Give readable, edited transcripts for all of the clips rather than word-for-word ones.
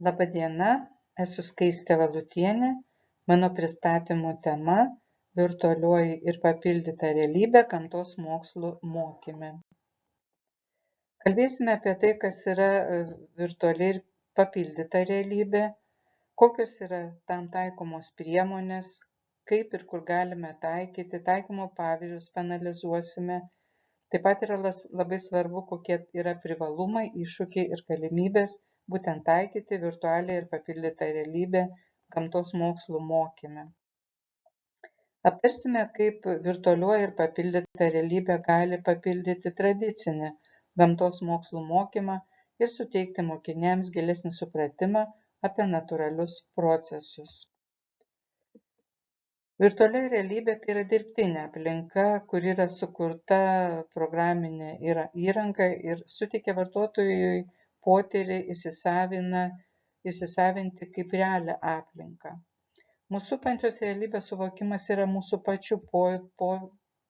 Laba diena, esu Skaistė Valutienė. Mano pristatymo tema – virtualioji ir papildyta realybė gamtos mokslų mokyme. Kalbėsime apie tai, kas yra virtuali ir papildyta realybė, kokios yra tam taikomos priemonės, kaip ir kur galime taikyti, taikymo pavyzdžius paanalizuosime. Taip pat yra labai svarbu, kokie yra privalumai, iššūkiai ir galimybės būtent taikyti virtualią ir papildytą realybę gamtos mokslų mokyme. Aptarsime, kaip virtualioji ir papildyta realybė gali papildyti tradicinį gamtos mokslų mokymą ir suteikti mokiniams gilesnį supratimą apie natūralius procesus. Virtuali realybė tai yra dirbtinė aplinka, kur yra sukurta programinė įranga ir suteikia vartotojui potyrį įsisavinti kaip realią aplinką. Mūsų supančios realybės suvokimas yra mūsų pačių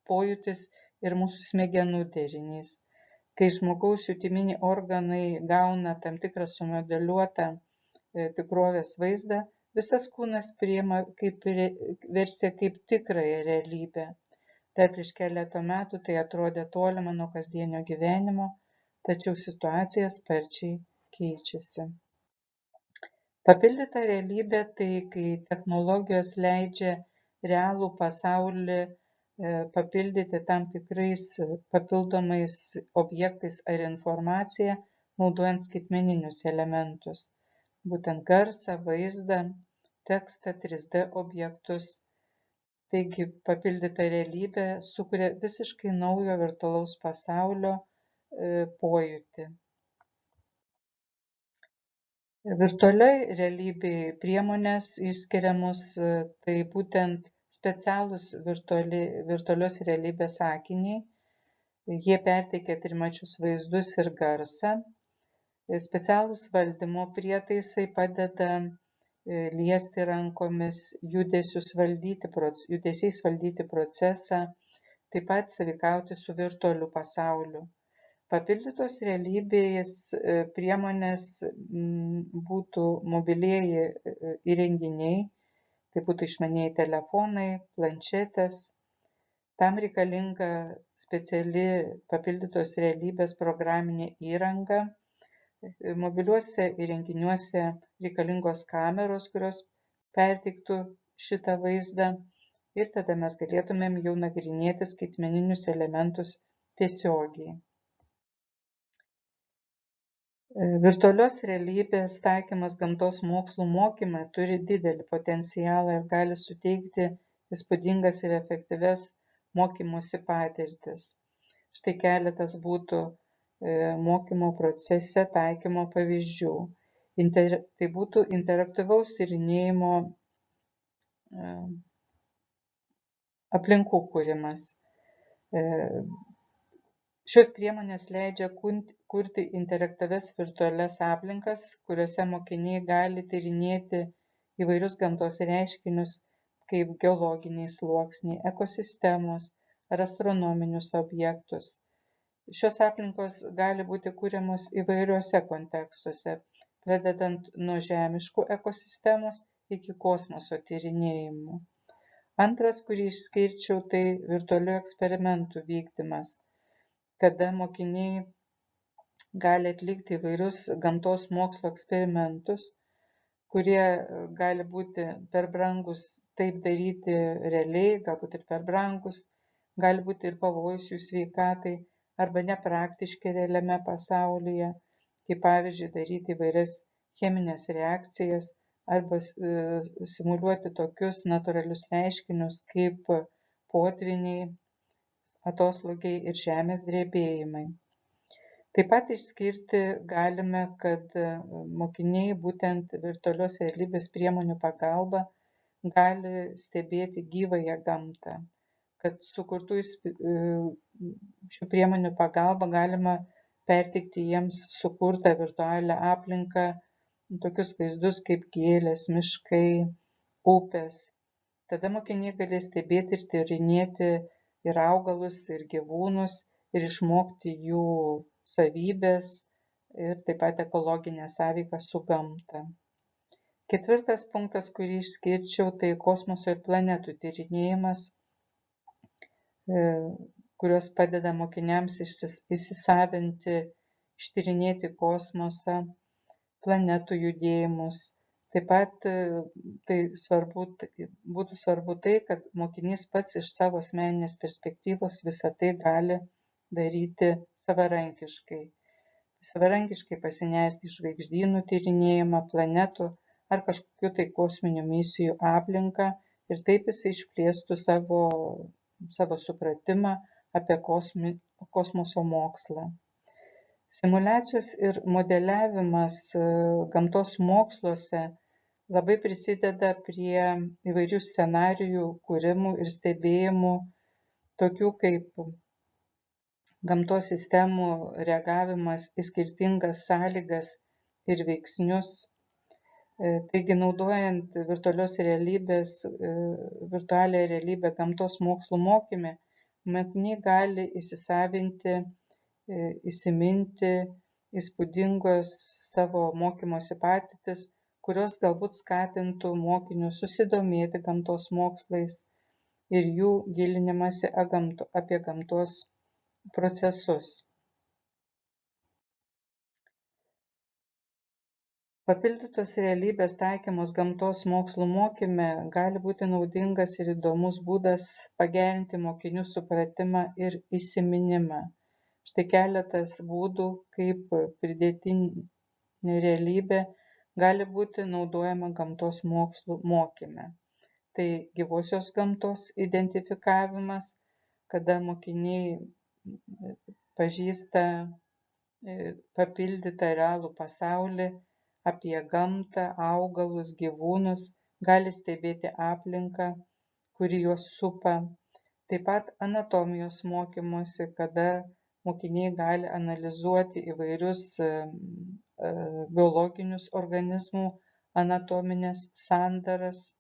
pojūtis ir mūsų smegenų derinys. Kai žmogaus jutiminiai organai gauna tam tikrą sumodeliuotą tikrovės vaizdą, visas kūnas priima versiją kaip tikrąją realybę. Dar prieš keletą metų tai atrodė tolima nuo kasdienio gyvenimo, tačiau situacija sparčiai keičiasi. Papildyta realybė tai, kai technologijos leidžia realų pasaulį papildyti tam tikrais papildomais objektais ar informacija, naudojant skaitmeninius elementus. Būtent garsą, vaizdą, tekstą, 3D objektus. Taigi papildyta realybė sukuria visiškai naujo virtualaus pasaulio pojūtį. Virtualiai realybei priemonės išskiriamos tai būtent specialūs virtualios realybės akiniai. Jie perteikia trimačius vaizdus ir garsą. Specialūs valdymo prietaisai padeda liesti rankomis, judesiais valdyti procesą, taip pat sąveikauti su virtualiu pasauliu. Papildytos realybės priemonės būtų mobilieji įrenginiai, tai būtų išmanieji telefonai, planšetės. Tam reikalinga speciali papildytos realybės programinė įranga. Mobiliuose įrenginiuose reikalingos kameros, kurios perteiktų šitą vaizdą ir tada mes galėtumėm jau nagrinėti skaitmeninius elementus tiesiogiai. Virtualios realybės taikymas gamtos mokslų mokyme turi didelį potencialą ir gali suteikti įspūdingas ir efektyvias mokymosi patirtis. Štai keletas būtų mokymo procese taikymo pavyzdžių. Tai būtų interaktyvaus tyrinėjimo aplinkų kūrimas. Šios priemonės leidžia kurti interaktyvias virtualias aplinkas, kuriuose mokiniai gali tyrinėti įvairius gamtos reiškinius, kaip geologiniai sluoksniai, ekosistemos ar astronominius objektus. Šios aplinkos gali būti kuriamos įvairiuose kontekstuose, pradedant nuo žemiškų ekosistemos iki kosmoso tyrinėjimų. Antras, kurį išskirčiau, tai virtualių eksperimentų vykdymas, kada mokiniai gali atlikti įvairius gamtos mokslo eksperimentus, kurie gali būti per brangus taip daryti realiai, galbūt ir per brangus, gali būti ir pavojus jų sveikatai, arba nepraktiški realiame pasaulyje, kaip pavyzdžiui daryti įvairias cheminės reakcijas arba simuliuoti tokius natūralius reiškinius kaip potvyniai, atoslūgiai ir žemės drebėjimai. Taip pat išskirti galime, kad mokiniai būtent virtualios realybės priemonių pagalba gali stebėti gyvąją gamtą, kad sukurtų šių priemonių pagalba galima perteikti jiems sukurtą virtualią aplinką, tokius vaizdus kaip gėlės, miškai, upės. Tada mokiniai galės stebėti ir tyrinėti ir augalus, ir gyvūnus, ir išmokti jų savybės, ir taip pat ekologinę sąveiką su gamta. Ketvirtas punktas, kurį išskirčiau, tai kosmoso ir planetų tyrinėjimas, kurios padeda mokiniams įsisavinti, ištyrinėti kosmosą, planetų judėjimus. Taip pat būtų svarbu tai, kad mokinys pats iš savo asmeninės perspektyvos visą tai gali daryti savarankiškai pasinerti į žvaigždynų tyrinėjimą, planetų ar kažkokių tai kosminių misijų aplinką ir taip jis išplėstų savo supratimą apie kosmoso mokslą. Simuliacijos ir modeliavimas gamtos moksluose labai prisideda prie įvairių scenarijų kūrimų ir stebėjimų, tokių kaip gamtos sistemų reagavimas į skirtingas sąlygas ir veiksnius. Taigi, naudojant virtualią realybę gamtos mokslų mokyme, mokiniai gali įsisavinti, įsiminti įspūdingos savo mokymosi patirtis, kurios galbūt skatintų mokinius susidomėti gamtos mokslais ir jų gilinimąsi apie gamtos procesus. Papildytos realybės taikymas gamtos mokslų mokyme gali būti naudingas ir įdomus būdas pagerinti mokinių supratimą ir įsiminimą. Štai keletas būdų, kaip pridėtinė realybė gali būti naudojama gamtos mokslų mokyme. Tai gyvosios gamtos identifikavimas, kada mokiniai pažįsta papildytą realų pasaulį, apie gamtą, augalus, gyvūnus, gali stebėti aplinką, kuri juos supa. Taip pat anatomijos mokymosi, kada mokiniai gali analizuoti įvairius biologinius organizmų anatomines sandaras,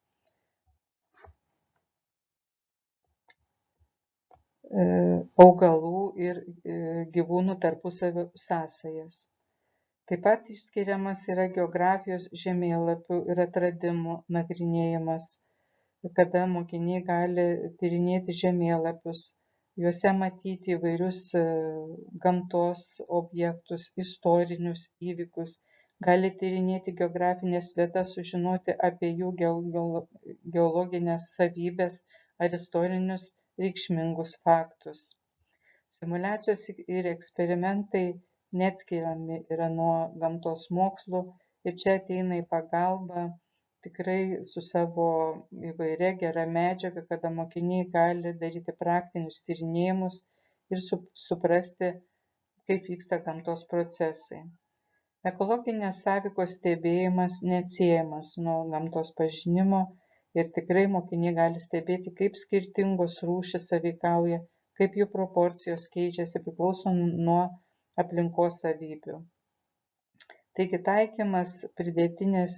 augalų ir gyvūnų tarpusavio sąsajas. Taip pat išskiriamas yra geografijos žemėlapių ir atradimų nagrinėjimas, kada mokiniai gali tyrinėti žemėlapius, juose matyti įvairius gamtos objektus, istorinius įvykius, gali tyrinėti geografinės vietas, sužinoti apie jų geologinės savybės ar istorinius reikšmingus faktus. Simuliacijos ir eksperimentai neatskiriami yra nuo gamtos mokslų ir čia ateina į pagalbą tikrai su savo įvairia gera medžiaga, kada mokiniai gali daryti praktinius tyrinėjimus ir suprasti, kaip vyksta gamtos procesai. Ekologinės sąveikos stebėjimas neatsiejamas nuo gamtos pažinimo ir tikrai mokiniai gali stebėti, kaip skirtingos rūšys sąveikauja, kaip jų proporcijos keičiasi priklauso nuo aplinkos savybių. Taigi taikymas pridėtinės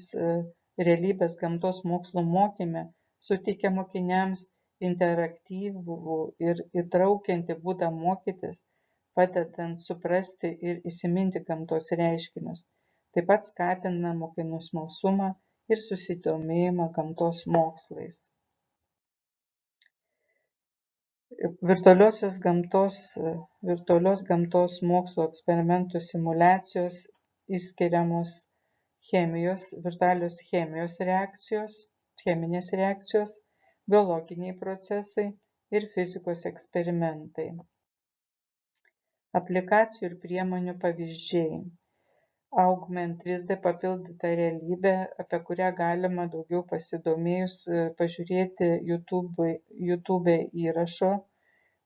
realybės gamtos mokslų mokyme suteikia mokiniams interaktyvų ir įtraukiantį būdą mokytis, padedant suprasti ir įsiminti gamtos reiškinius. Taip pat skatina mokinių smalsumą ir susidomėjimą gamtos mokslais. Virtualios gamtos mokslo eksperimentų simuliacijos išskiriamos virtualios cheminės reakcijos, biologiniai procesai ir fizikos eksperimentai. Aplikacijų ir priemonių pavyzdžiai. Augment 3D papildyta realybė, apie kurią galima daugiau pasidomėjus pažiūrėti YouTube įrašo.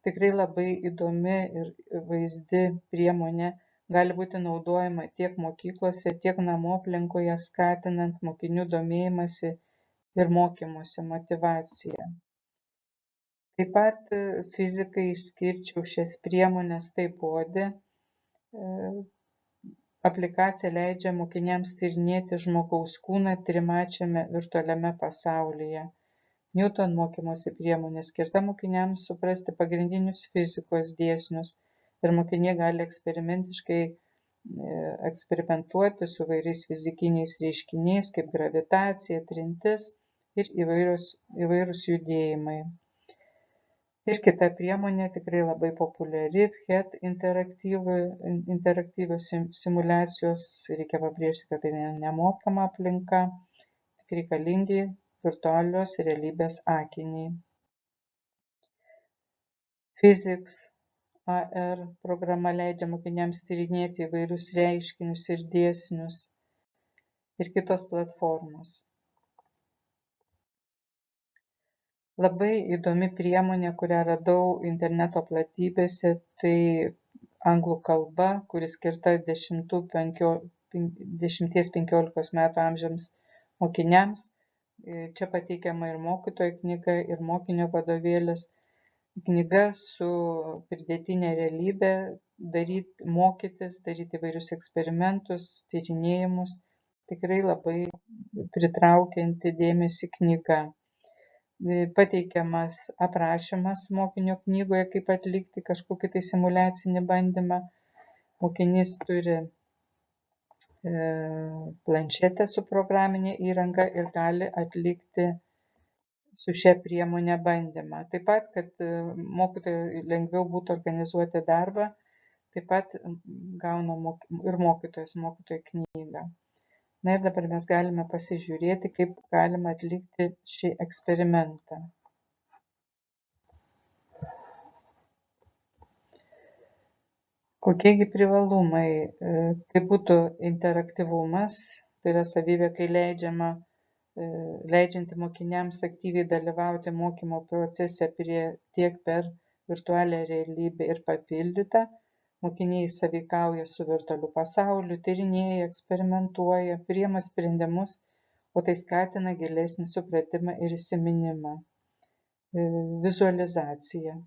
Tikrai labai įdomi ir vaizdi priemonė gali būti naudojama tiek mokyklose, tiek namų aplinkoje, skatinant mokinių domėjimąsi ir mokymosi motyvaciją. Taip pat fizikai išskirčiau šias priemonės taipogi. Aplikacija leidžia mokiniams tyrinėti žmogaus kūną trimačiame virtualiame pasaulyje. Newton mokymosi priemonė skirta mokiniams suprasti pagrindinius fizikos dėsnius ir mokiniai gali eksperimentiškai eksperimentuoti su vairiais fizikiniais reiškiniais kaip gravitacija, trintis ir įvairūs judėjimai. Ir kita priemonė tikrai labai populiari, PHET interaktyvios simulacijos. Reikia pabrėžti, kad tai nemokama aplinka, tik reikalingi virtualios realybės akiniai. Physics AR programa leidžia mokiniams tyrinėti įvairius reiškinius ir dėsnius ir kitos platformos. Labai įdomi priemonė, kurią radau interneto platybėse, tai anglų kalba, kuri skirta 10-15 metų amžiams mokiniams. Čia pateikiama ir mokytojo knyga, ir mokinio vadovėlis. Knyga su pridėtinė realybė, mokytis, daryti įvairius eksperimentus, tyrinėjimus. Tikrai labai pritraukianti dėmesį knyga. Pateikiamas aprašymas mokinio knygoje, kaip atlikti kažkokį tai simuliacinį bandymą. Mokinys turi planšetę su programinė įranga ir gali atlikti su šia priemonė bandymą. Taip pat, kad mokytojui lengviau būtų organizuoti darbą, taip pat gauna ir mokytojo knygą. Na ir dabar mes galime pasižiūrėti, kaip galima atlikti šį eksperimentą. Kokiegi privalumai? Tai būtų interaktyvumas, tai yra savybė, kai leidžianti mokiniams aktyviai dalyvauti mokymo procese tiek per virtualią realybę ir papildytą. Mokiniai sąveikauja su virtualiu pasauliu, tyrinėja, eksperimentuoja, priima sprendimus, o tai skatina gilesnį supratimą ir įsiminimą. Vizualizacija.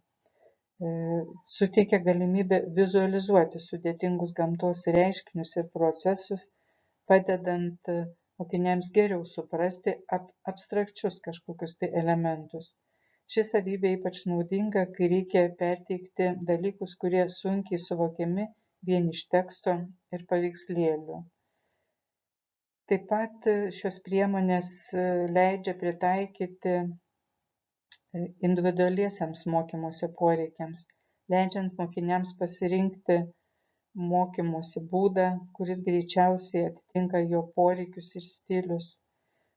Suteikia galimybę vizualizuoti sudėtingus gamtos reiškinius ir procesus, padedant mokiniams geriau suprasti abstrakčius kažkokius tai elementus. Ši savybė ypač naudinga, kai reikia perteikti dalykus, kurie sunkiai suvokiami vien iš teksto ir paveikslėlių. Taip pat šios priemonės leidžia pritaikyti individualiesiems mokymosi poreikiams, leidžiant mokiniams pasirinkti mokymosi būdą, kuris greičiausiai atitinka jo poreikius ir stilius.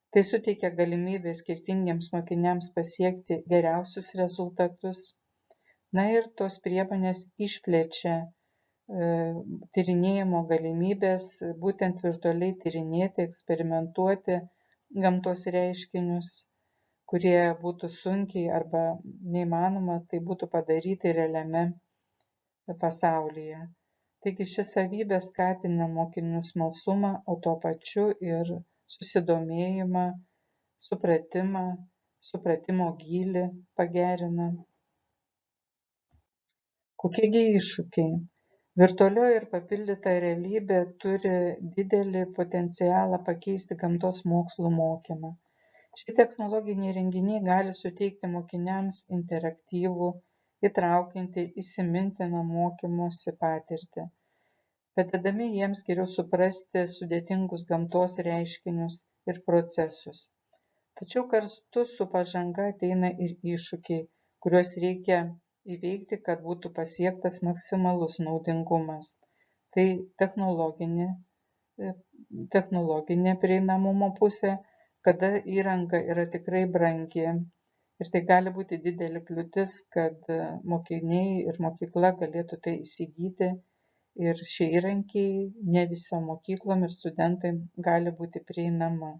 Tai suteikia galimybę skirtingiems mokiniams pasiekti geriausius rezultatus. Na ir tos priemonės išplečia tyrinėjimo galimybės, būtent virtualiai tyrinėti, eksperimentuoti gamtos reiškinius, kurie būtų sunkiai arba neįmanoma tai būtų padaryti realiame pasaulyje. Taigi ši savybė skatina mokinių smalsumą, o tuo pačiu ir susidomėjimą, supratimo gylį pagerina. Kokiegi iššūkiai? Virtualioji ir papildyta realybė turi didelį potencialą pakeisti gamtos mokslų mokymą. Šie technologiniai įrenginiai gali suteikti mokiniams interaktyvų, įtraukiantį, įsimintiną mokymosi patirtį, padedami jiems geriau suprasti sudėtingus gamtos reiškinius ir procesus. Tačiau kartu su pažanga ateina ir iššūkiai, kuriuos reikia įveikti, kad būtų pasiektas maksimalus naudingumas. Tai technologinė prieinamumo pusė, kada įranga yra tikrai brangi ir tai gali būti didelė kliūtis, kad mokiniai ir mokykla galėtų tai įsigyti ir šie įrankiai ne visom mokyklom ir studentai gali būti prieinama.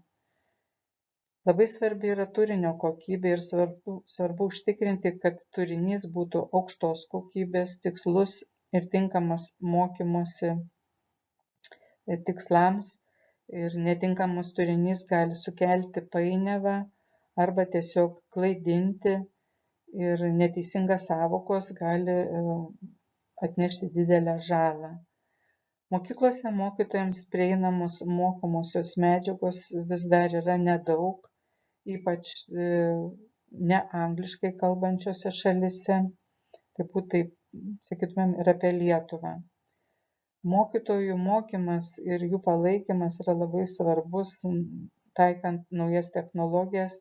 Labai svarbi yra turinio kokybė ir svarbu užtikrinti, kad turinys būtų aukštos kokybės, tikslus ir tinkamas mokymosi tikslams. Ir netinkamas turinys gali sukelti painiavą arba tiesiog klaidinti ir neteisingas sąvokos gali atnešti didelę žalą. Mokyklose mokytojams prieinamos mokomosios medžiagos vis dar yra nedaug, ypač ne angliškai kalbančiose šalise, taip sakytumėm ir apie Lietuvą. Mokytojų mokymas ir jų palaikymas yra labai svarbus taikant naujas technologijas,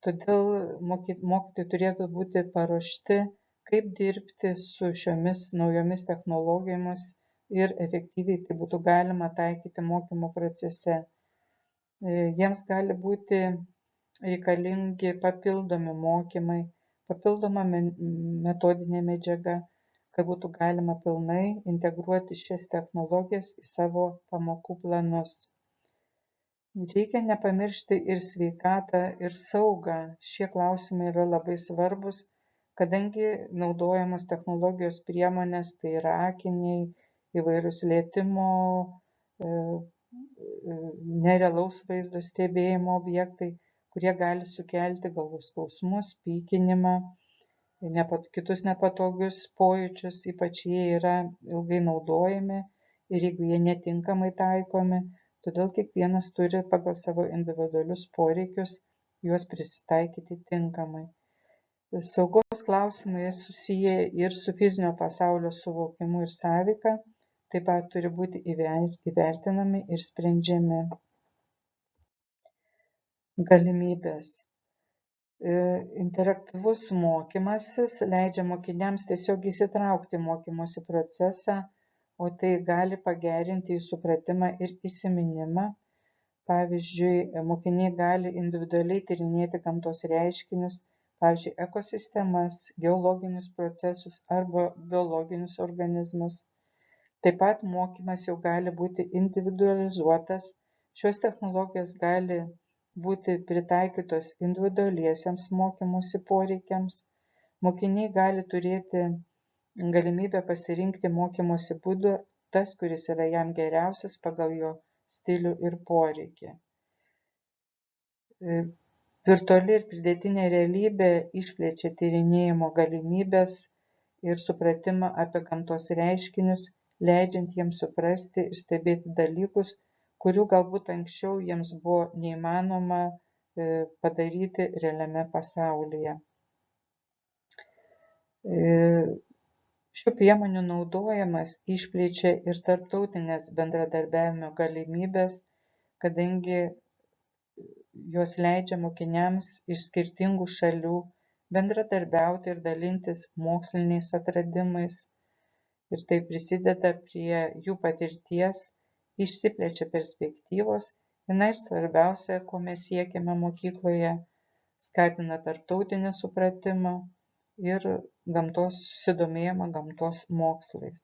todėl mokytojai turėtų būti paruošti, kaip dirbti su šiomis naujomis technologijomis ir efektyviai tai būtų galima taikyti mokymo procese. Jiems gali būti reikalingi papildomi mokymai, papildoma metodinė medžiaga, kad būtų galima pilnai integruoti šias technologijas į savo pamokų planus. Reikia nepamiršti ir sveikatą, ir saugą. Šie klausimai yra labai svarbus, kadangi naudojamos technologijos priemonės, tai yra akiniai, įvairūs lietimo, nerealaus vaizdo stebėjimo objektai, kurie gali sukelti galvos skausmus, pykinimą, kitus nepatogius pojūčius, ypač jie yra ilgai naudojami ir jeigu jie netinkamai taikomi, todėl kiekvienas turi pagal savo individualius poreikius juos prisitaikyti tinkamai. Saugos klausimai susiję ir su fizinio pasaulio suvokimu ir sąveika, taip pat turi būti įvertinami ir sprendžiami. Galimybės. Interaktyvus mokymasis leidžia mokiniams tiesiog įsitraukti į mokymosi procesą, o tai gali pagerinti jų supratimą ir įsiminimą. Pavyzdžiui, mokiniai gali individualiai tyrinėti gamtos reiškinius, pavyzdžiui, ekosistemas, geologinius procesus arba biologinius organizmus. Taip pat mokymas jau gali būti individualizuotas. Šios technologijos gali būti pritaikytos individualiesiems mokymosi poreikiams. Mokiniai gali turėti galimybę pasirinkti mokymosi būdą, tas, kuris yra jam geriausias pagal jo stilių ir poreikį. Virtuali ir pridėtinė realybė išplečia tyrinėjimo galimybės ir supratimą apie gamtos reiškinius, leidžiant jiems suprasti ir stebėti dalykus, kurių galbūt anksčiau jiems buvo neįmanoma padaryti realiame pasaulyje. Šių priemonių naudojimas išplečia ir tarptautinės bendradarbiavimo galimybės, kadangi jos leidžia mokiniams iš skirtingų šalių bendradarbiauti ir dalintis moksliniais atradimais. Ir tai prisideda prie jų patirties, išsiplečia perspektyvos, ir svarbiausia, ko mes siekiame mokykloje, skatina tarptautinį supratimą ir susidomėjimą gamtos mokslais.